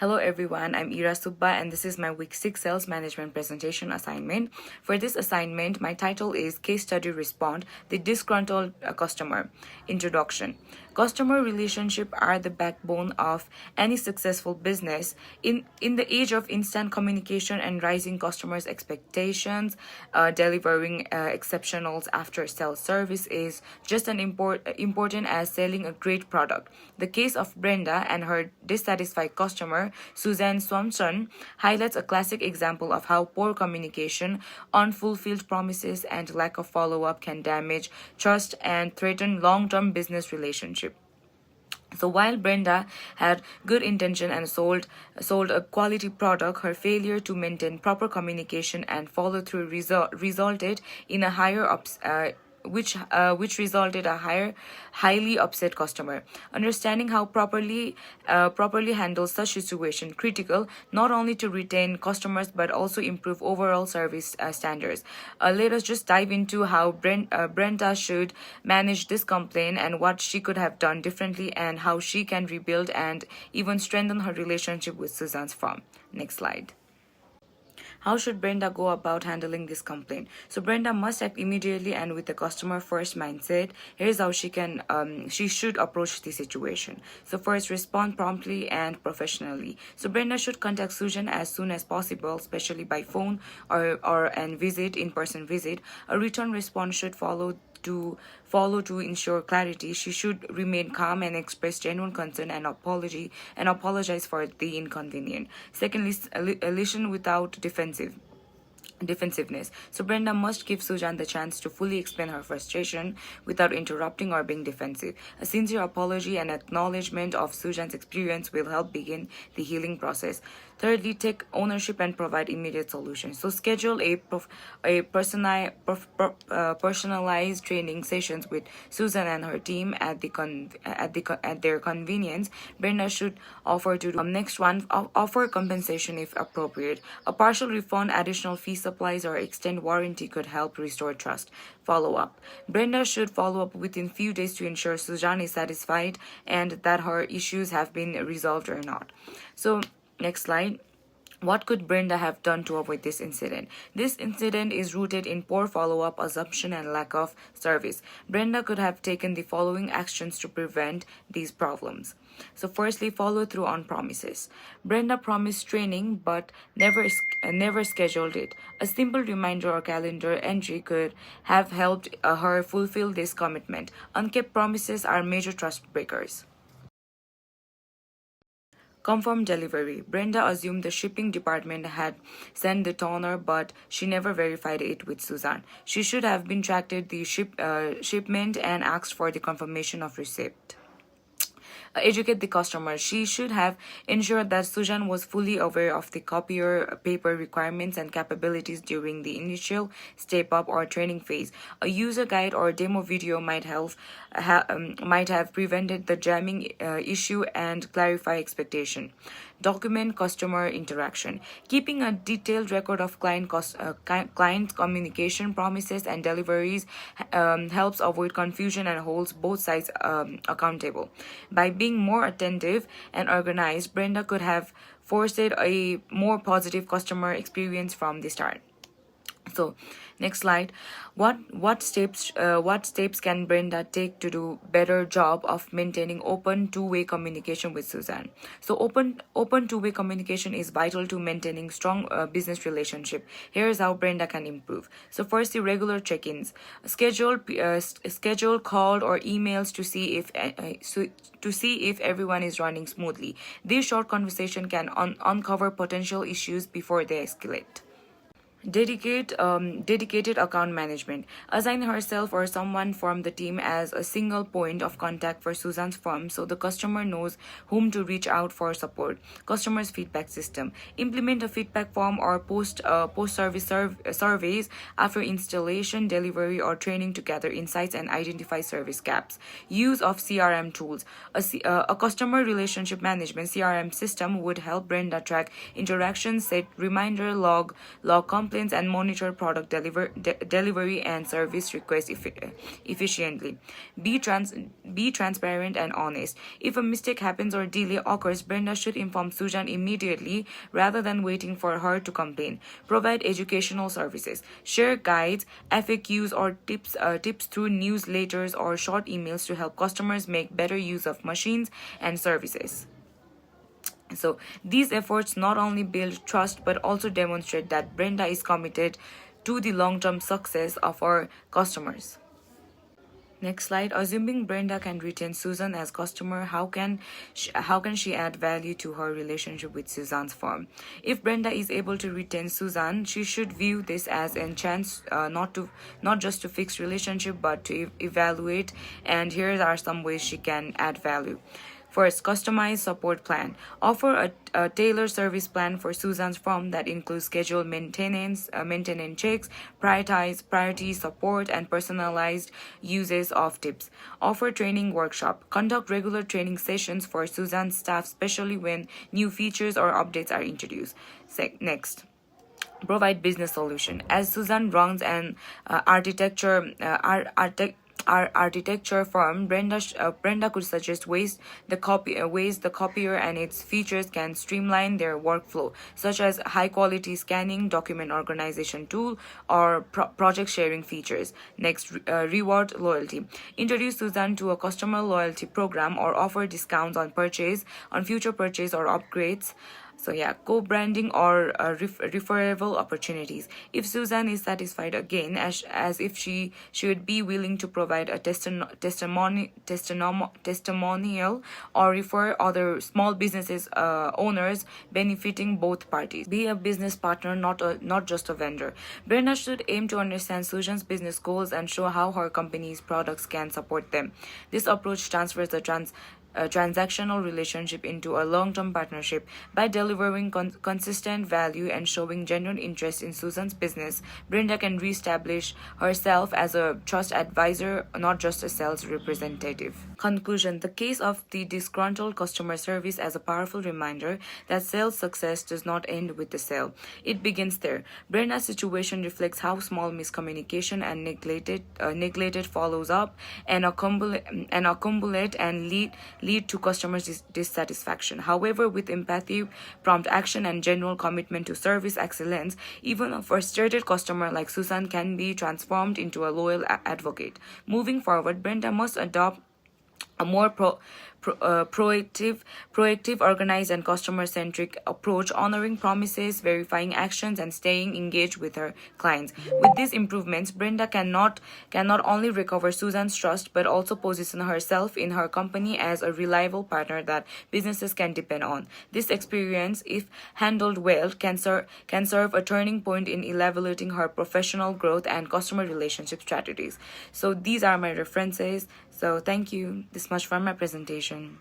Hello everyone, I'm Ira Subba and this is my week 6 sales management presentation assignment. For this assignment, my title is Case Study Respond, the Disgruntled Customer. Introduction. Customer relationships are the backbone of any successful business. In the age of instant communication and rising customers' expectations, delivering exceptional after-sales service is just as important as selling a great product. The case of Brenda and her dissatisfied customer, Suzanne Swanson, highlights a classic example of how poor communication, unfulfilled promises, and lack of follow-up can damage trust and threaten long-term business relationships. So while Brenda had good intention and sold a quality product, her failure to maintain proper communication and follow through resulted in a which resulted a highly upset customer. Understanding how properly handle such situation critical not only to retain customers but also improve overall service standards. Let us just dive into how Brenda should manage this complaint and what she could have done differently and how she can rebuild and even strengthen her relationship with Suzanne's firm. Next slide. How should Brenda go about handling this complaint? So Brenda must act immediately and with a customer first mindset. Here's how she should approach the situation. So first, respond promptly and professionally. So Brenda should contact Susan as soon as possible, especially by phone or in-person visit. A return response should follow to ensure clarity. She should remain calm and express genuine concern and apologize for the inconvenience. Secondly, listen without defensiveness. So Brenda must give Sujan the chance to fully explain her frustration without interrupting or being defensive. A sincere apology and acknowledgement of Sujan's experience will help begin the healing process. Thirdly, take ownership and provide immediate solutions. So schedule personalized training sessions with Susan and her team at their convenience. Brenda should offer to do. Next one, offer compensation if appropriate. A partial refund, additional fee supplies, or extend warranty could help restore trust. Follow up. Brenda should follow up within few days to ensure Susan is satisfied and that her issues have been resolved or not. So next slide. What could Brenda have done to avoid this incident? This incident is rooted in poor follow-up, assumption, and lack of service. Brenda could have taken the following actions to prevent these problems. So firstly, follow through on promises. Brenda promised training but never scheduled it. A simple reminder or calendar entry could have helped her fulfill this commitment. Unkept promises are major trust breakers. Confirmed delivery. Brenda assumed the shipping department had sent the toner, but she never verified it with Suzanne. She should have been tracked the shipment and asked for the confirmation of receipt. Educate the customer. She should have ensured that Sujan was fully aware of the copier paper requirements and capabilities during the initial step up or training phase. A user guide or demo video might have prevented the jamming issue and clarify expectation. Document customer interaction. Keeping a detailed record of client communication, promises, and deliveries helps avoid confusion and holds both sides accountable. By being more attentive and organized, Brenda could have forced a more positive customer experience from the start. So next slide. What steps can Brenda take to do better job of maintaining open two-way communication with Suzanne? So open two-way communication is vital to maintaining strong business relationship. Here's how Brenda can improve. So first, the regular check-ins. Schedule call or emails to see if everyone is running smoothly. This short conversation can uncover potential issues before they escalate. Dedicated account management. Assign herself or someone from the team as a single point of contact for Susan's firm so the customer knows whom to reach out for support. Customer's feedback system. Implement a feedback form or post-service surveys after installation, delivery, or training to gather insights and identify service gaps. Use of CRM tools. A customer relationship management CRM system would help Brenda track interactions, set reminder, log complaints, complaints and monitor product delivery and service requests efficiently. Be transparent and honest. If a mistake happens or delay occurs, Brenda should inform Susan immediately rather than waiting for her to complain. Provide educational services. Share guides, FAQs, or tips through newsletters or short emails to help customers make better use of machines and services. So these efforts not only build trust but also demonstrate that Brenda is committed to the long-term success of our customers. Next slide. Assuming Brenda can retain Susan as customer, how can she add value to her relationship with Susan's firm? If Brenda is able to retain Susan, she should view this as a chance not just to fix relationship but to evaluate. And here are some ways she can add value. First, customized support plan. Offer a tailored service plan for Susan's firm that includes scheduled maintenance checks, priority support, and personalized uses of tips. Offer training workshop. Conduct regular training sessions for Susan's staff, especially when new features or updates are introduced. Next, provide business solution. As Susan runs an architecture firm, Brenda could suggest ways the copier and its features can streamline their workflow, such as high quality scanning, document organization tool, or project sharing features. Next, reward loyalty. Introduce Susan to a customer loyalty program or offer discounts on future purchase or upgrades. So yeah, co-branding or referable opportunities. If Susan is satisfied again, as if she should be willing to provide a testimonial or refer other small businesses owners, benefiting both parties. Be a business partner, not just a vendor. Brenda should aim to understand Susan's business goals and show how her company's products can support them. This approach transfers the a transactional relationship into a long-term partnership. By delivering consistent value and showing genuine interest in Susan's business, Brenda can reestablish herself as a trust advisor, not just a sales representative. Conclusion. The case of the disgruntled customer service as a powerful reminder that sales success does not end with the sale. It begins there. Brenda's situation reflects how small miscommunication and neglected follows up and accumulate and lead to customers' dissatisfaction. However, with empathy, prompt action, and general commitment to service excellence, even a frustrated customer like Susan can be transformed into a loyal advocate. Moving forward, Brenda must adopt a more proactive, organized, and customer-centric approach, honoring promises, verifying actions, and staying engaged with her clients. With these improvements, Brenda can not only recover Susan's trust, but also position herself in her company as a reliable partner that businesses can depend on. This experience, if handled well, can serve a turning point in evaluating her professional growth and customer relationship strategies. So these are my references. So thank you. This much for my presentation.